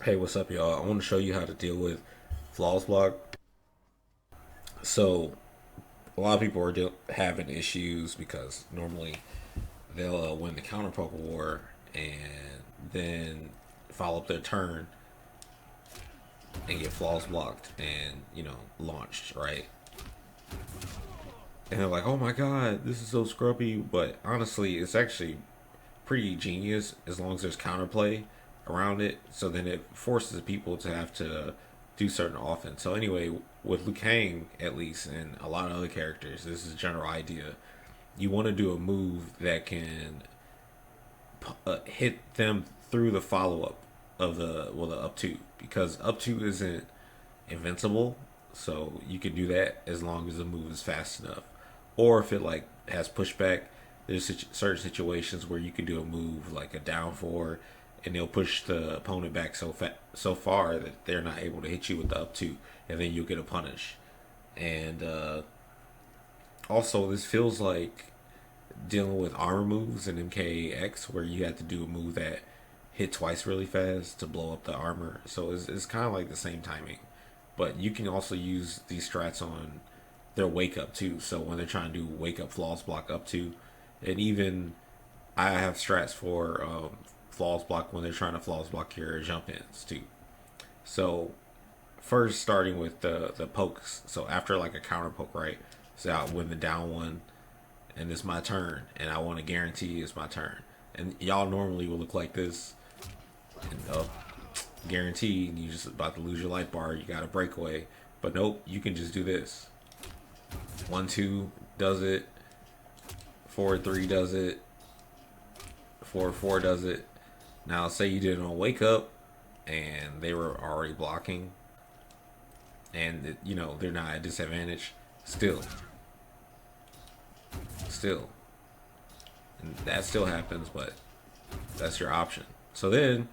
Hey, what's up, y'all? I want to show you how to deal with flaws block. So, a lot of people are having issues because normally they'll win the counter poke war and then follow up their turn and get flaws blocked and launched, right? And they're like, "Oh my god, this is so scrubby," but honestly, it's actually pretty genius as long as there's counterplay around it. So then it forces people to have to do certain offense. So anyway, with Liu Kang at least, and a lot of other characters, this is a general idea. You want to do a move that can hit them through the follow up of the up two, because up two isn't invincible. So you can do that as long as the move is fast enough, or if it like has pushback. There's certain situations where you can do a move like a down four, and they'll push the opponent back so far that they're not able to hit you with the up two, and then you'll get a punish. And also, this feels like dealing with armor moves in MKX, where you have to do a move that hit twice really fast to blow up the armor. So it's kind of like the same timing, but you can also use these strats on their wake up too. So when they're trying to do wake up flaws block up two, and even I have strats for flaws block when they're trying to flaws block your jump ins too. So first starting with the pokes. So after like a counter poke, right? So I win the down one, and it's my turn, and I want to guarantee it's my turn. And y'all normally will look like this, and guarantee, and you just about to lose your life bar. You got a breakaway, but nope, you can just do this. 1-2 does it. 4-3 does it. 4-4 does it. Now, say you did it on wake up, and they were already blocking, and they're not at disadvantage. Still, and that still happens, but that's your option. So then,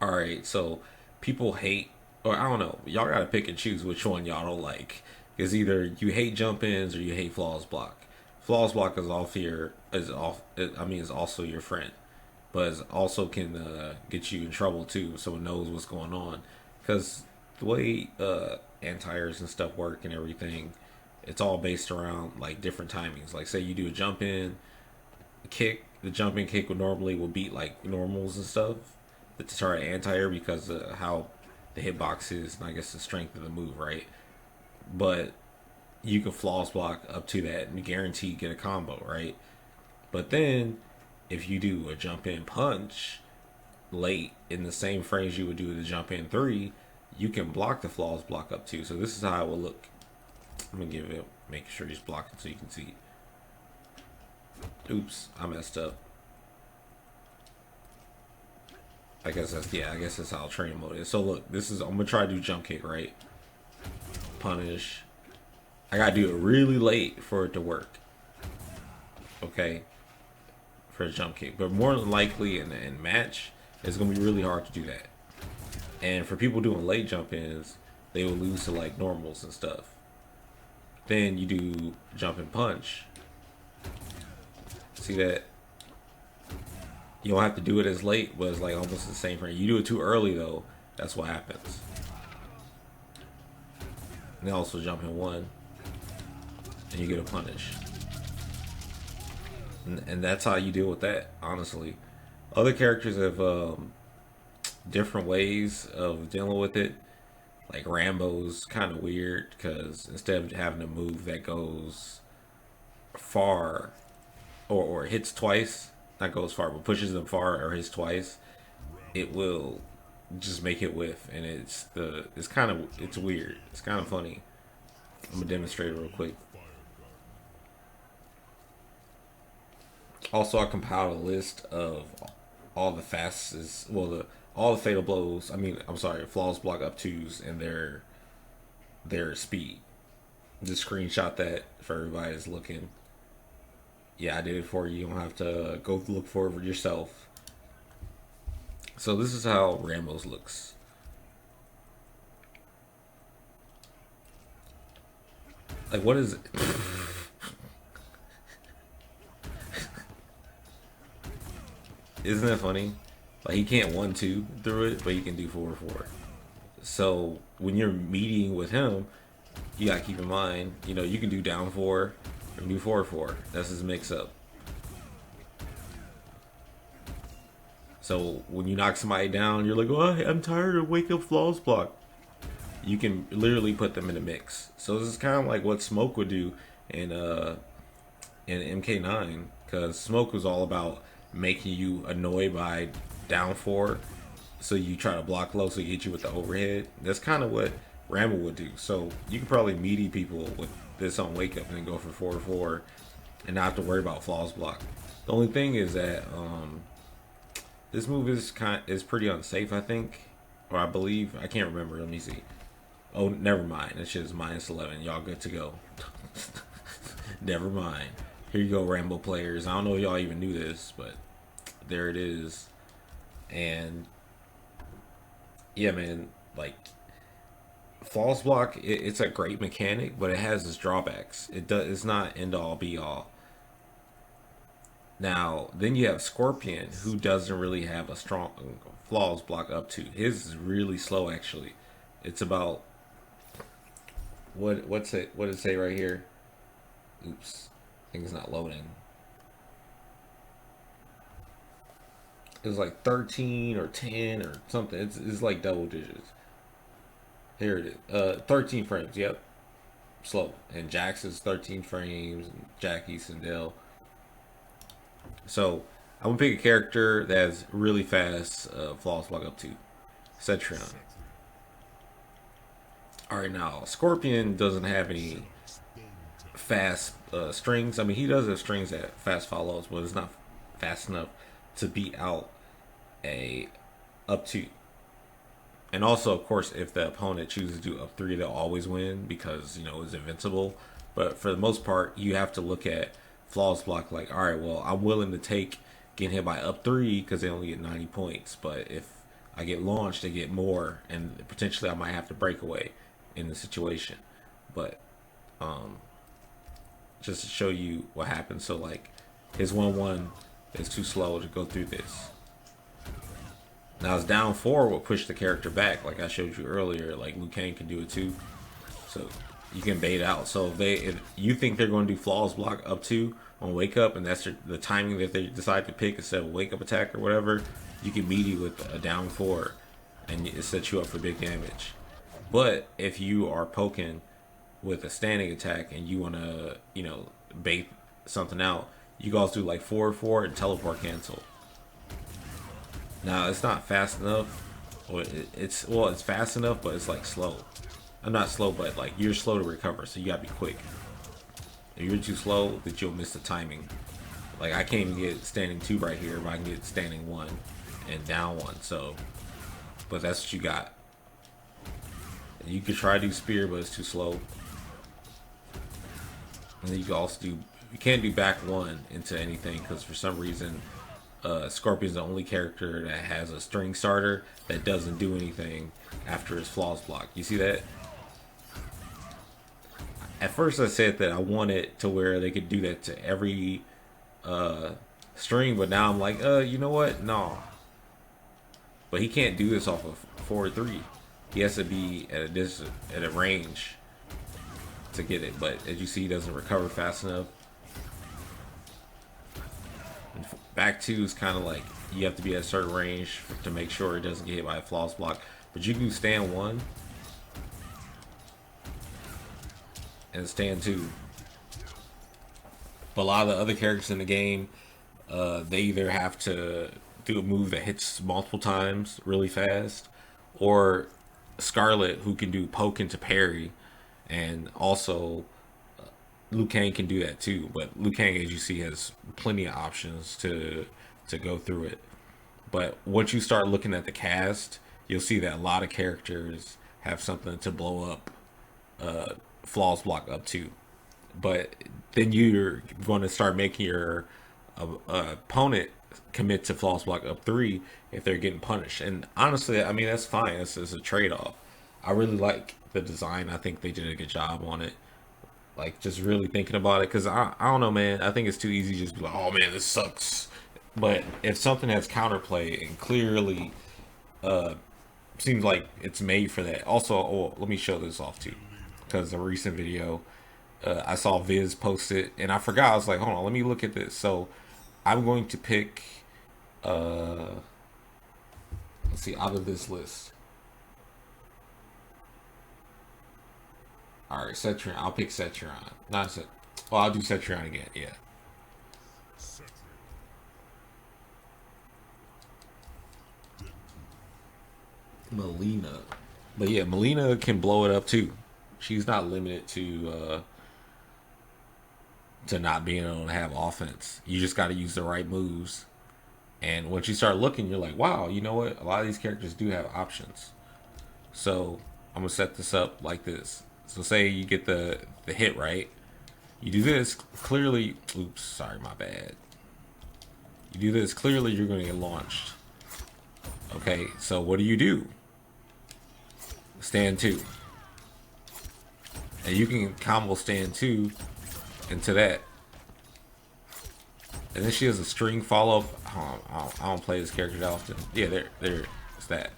all right. So people hate, or I don't know. Y'all gotta pick and choose which one y'all don't like. Because either you hate jump ins or you hate flaws block. Flaws block is off your is off. I mean, is also your friend, but it also can get you in trouble too. If someone knows what's going on, because the way anti-airs and stuff work and everything, it's all based around like different timings. Like say you do a jump in kick, the jump in kick would normally will beat like normals and stuff to try to anti-air because of how the hitbox is and I guess the strength of the move, right? But you can flaws block up to that and guarantee get a combo, right? But then if you do a jump in punch late in the same frames you would do the jump in three, you can block the flaws block up to. So this is how it will look. I'm gonna give it, make sure he's blocking so you can see. Oops, I messed up. I guess that's how training mode is. So look, this is, I'm gonna try to do jump kick, right? Punish. I gotta do it really late for it to work. Okay, for a jump kick, but more than likely in match, it's gonna be really hard to do that. And for people doing late jump ins, they will lose to like normals and stuff. Then you do jump and punch. See that? You don't have to do it as late, but it's like almost the same frame. You do it too early though, that's what happens. And they also jump in one, and you get a punish. And that's how you deal with that, honestly. Other characters have different ways of dealing with it. Like Rambo's kind of weird because instead of having a move that goes far or hits twice, not goes far, but pushes them far or hits twice, it will just make it whiff, and it's weird. It's kind of funny. I'm gonna demonstrate it real quick. Also, I compiled a list of all the fastest, all the fatal blows. I mean, I'm sorry, flaws block up twos and their speed. Just screenshot that for everybody that's looking. Yeah, I did it for you. You don't have to go look for it yourself. So this is how Rambo's looks. Like, what is it? Isn't that funny? Like he can't 1-2 through it, but he can do 4-4. So when you're meeting with him, you gotta keep in mind, you know, you can do down 4 or do 4-4. That's his mix up. So when you knock somebody down, you're like, oh, I'm tired of wake up flaws block. You can literally put them in a mix. So this is kind of like what Smoke would do in MK9, because Smoke was all about making you annoyed by down 4, so you try to block low so he hit you with the overhead. That's kind of what Rambo would do. So you could probably meaty people with this on wake up and then go for 4-4 and not have to worry about flaws block. The only thing is that this move is pretty unsafe, I think, or I believe. I can't remember. Let me see. Oh, never mind. That shit is -11. Y'all good to go. Never mind. Here you go, Rambo players. I don't know if y'all even knew this, but there it is. And yeah, man, like false block, it's a great mechanic, but it has its drawbacks. It's not end all be all. Now, then you have Scorpion, who doesn't really have a strong flaws block up to. His is really slow, actually. It's about what does it say right here? Oops, I think it's not loading. It's like 13 or 10 or something. It's like double digits. Here it is. 13 frames. Yep, slow. And Jax is 13 frames. And Jacqui, Sindel. So I'm gonna pick a character that's really fast, flawless block up to Cetrion. Alright, now Scorpion doesn't have any fast strings. I mean, he does have strings that fast follows, but it's not fast enough to beat out a up 2. And also, of course, if the opponent chooses to do up 3, they'll always win because, you know, it's invincible. But for the most part, you have to look at flaws block like, all right, well, I'm willing to take getting hit by up 3 because they only get 90 points. But if I get launched, they get more, and potentially I might have to break away in the situation. But just to show you what happens. So like his 1-1 is too slow to go through this. Now his down 4 will push the character back, like I showed you earlier. Like Liu Kang can do it too. So you can bait out. So if you think they're going to do flaws block up 2 on wake up, and that's the timing that they decide to pick instead of wake up attack or whatever, you can meet you with a down 4 and it sets you up for big damage. But if you are poking with a standing attack and you want to, you know, bait something out, you guys do like 4-4 and teleport cancel. Now it's not fast enough. It's fast enough, but it's like slow. I'm not slow, but like you're slow to recover, so you gotta be quick. If you're too slow, that you'll miss the timing. Like I can't even get standing 2 right here, but I can get standing 1 and down 1. So, but that's what you got. And you could try to do spear, but it's too slow. And then you can also do, you can't do back 1 into anything because for some reason Scorpion's the only character that has a string starter that doesn't do anything after his flaws block. You see that? At first I said that I wanted to where they could do that to every string, but now I'm like, you know what? No. But he can't do this off of 4-3. He has to be at a range to get it. But as you see, he doesn't recover fast enough. And back 2 is kind of like you have to be at a certain range to make sure it doesn't get hit by a flaws block. But you can stand 1 and stand 2. But a lot of the other characters in the game, they either have to do a move that hits multiple times really fast, or Skarlet, who can do poke into parry, and also Liu Kang can do that too. But Liu Kang, as you see, has plenty of options to go through it. But once you start looking at the cast, you'll see that a lot of characters have something to blow up flaws block up to. But then you're going to start making your opponent commit to flaws block up 3 if they're getting punished. And honestly, I mean, that's fine. It's a trade-off. I really like the design. I think they did a good job on it. Like, just really thinking about it, because I don't know, man. I think it's too easy to just be like, oh man, this sucks. But if something has counterplay and clearly seems like it's made for that. Also, oh, let me show this off too, because a recent video I saw Viz post it, and I forgot. I was like, hold on, let me look at this. So I'm going to pick, let's see, out of this list. All right, cetrion. I'll pick cetrion. Not set. Oh, I'll do cetrion again. Yeah. Mileena. But yeah, Mileena can blow it up too. She's not limited to not being able to have offense. You just got to use the right moves. And once you start looking, you're like, wow, you know what? A lot of these characters do have options. So I'm gonna set this up like this. So say you get the hit right. You do this clearly. Oops, sorry, my bad. You do this clearly, you're gonna get launched. Okay, so what do? Stand 2. And you can combo stand 2 into that. And then she has a string follow up. I don't play this character that often. Yeah, it's that.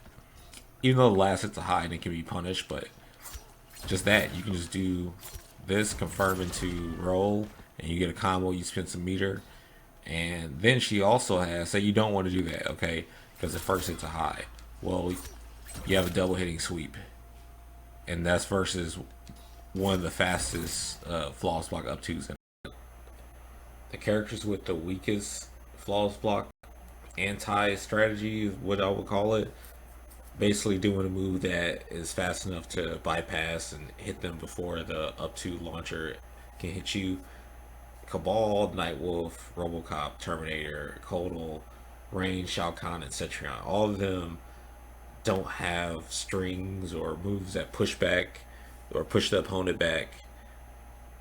Even though the last hit's a high and it can be punished, but just that. You can just do this, confirm into roll, and you get a combo, you spend some meter. And then she also has, say you don't want to do that, okay? Because the first hit's a high. Well, you have a double hitting sweep. And that's versus one of the fastest flawless block up twos. The characters with the weakest flawless block anti strategy is what I would call it. Basically doing a move that is fast enough to bypass and hit them before the up two launcher can hit you. Kabal, Nightwolf, Robocop, Terminator, Kotal, Rain, Shaokahn, and Cetrion. All of them don't have strings or moves that push back or push the opponent back,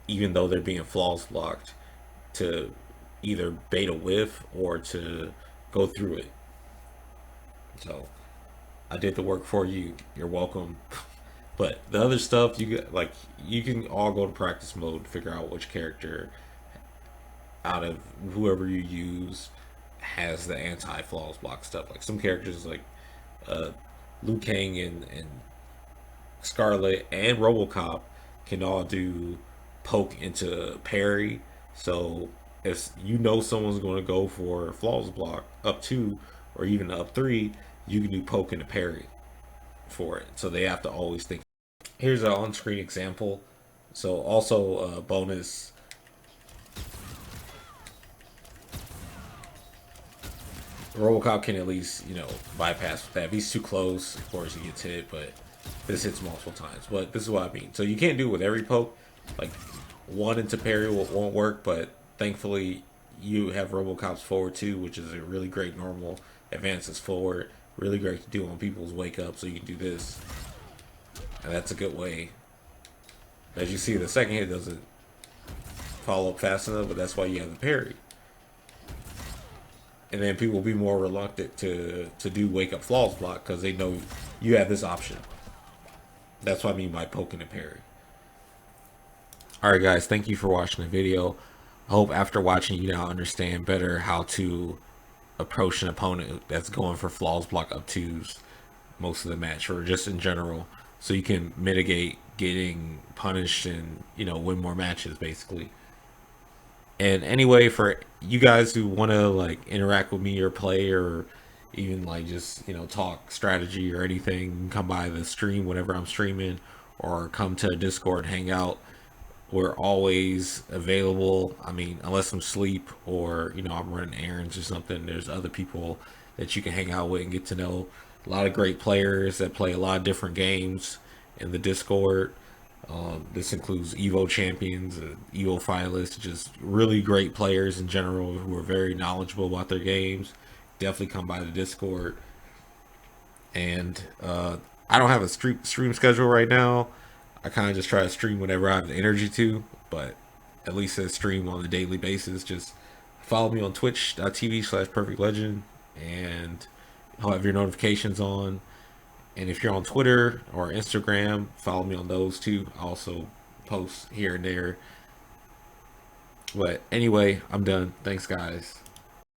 even though they're being flaws blocked, to either bait a whiff or to go through it. So I did the work for you. You're welcome. But the other stuff, you get, like, you can all go to practice mode to figure out which character out of whoever you use has the anti flaws block stuff. Like some characters like Liu Kang and Skarlet and RoboCop can all do poke into parry. So if you know someone's going to go for flaws block up 2 or even up 3, you can do poke into parry for it. So they have to always think. Here's an on-screen example. So also bonus. RoboCop can at least, bypass with that. If he's too close, of course he gets hit, but this hits multiple times. But this is what I mean. So you can't do it with every poke. Like, one into parry won't work, but thankfully you have RoboCop's forward too, which is a really great normal advances forward. Really great to do on people's wake up, so you can do this. And that's a good way. As you see, the second hit doesn't follow up fast enough, but that's why you have the parry. And then people will be more reluctant to do wake up flaws block because they know you have this option. That's what I mean by poking and parry. Alright guys, thank you for watching the video. I hope after watching you now understand better how to approach an opponent that's going for flaws block up 2s most of the match, or just in general, so you can mitigate getting punished and win more matches basically. And anyway, for you guys who want to like interact with me or play or even like just talk strategy or anything, you can come by the stream whenever I'm streaming or come to Discord, hang out. We're always available. I mean, unless I'm asleep or I'm running errands or something, there's other people that you can hang out with and get to know. A lot of great players that play a lot of different games in the Discord. This includes Evo champions, Evo finalists, just really great players in general who are very knowledgeable about their games. Definitely come by the Discord. And I don't have a stream schedule right now. I kind of just try to stream whenever I have the energy to, but at least I stream on a daily basis. Just follow me on twitch.tv/perfectlegend and I'll have your notifications on. And if you're on Twitter or Instagram, follow me on those too. I also post here and there. But anyway, I'm done. Thanks, guys.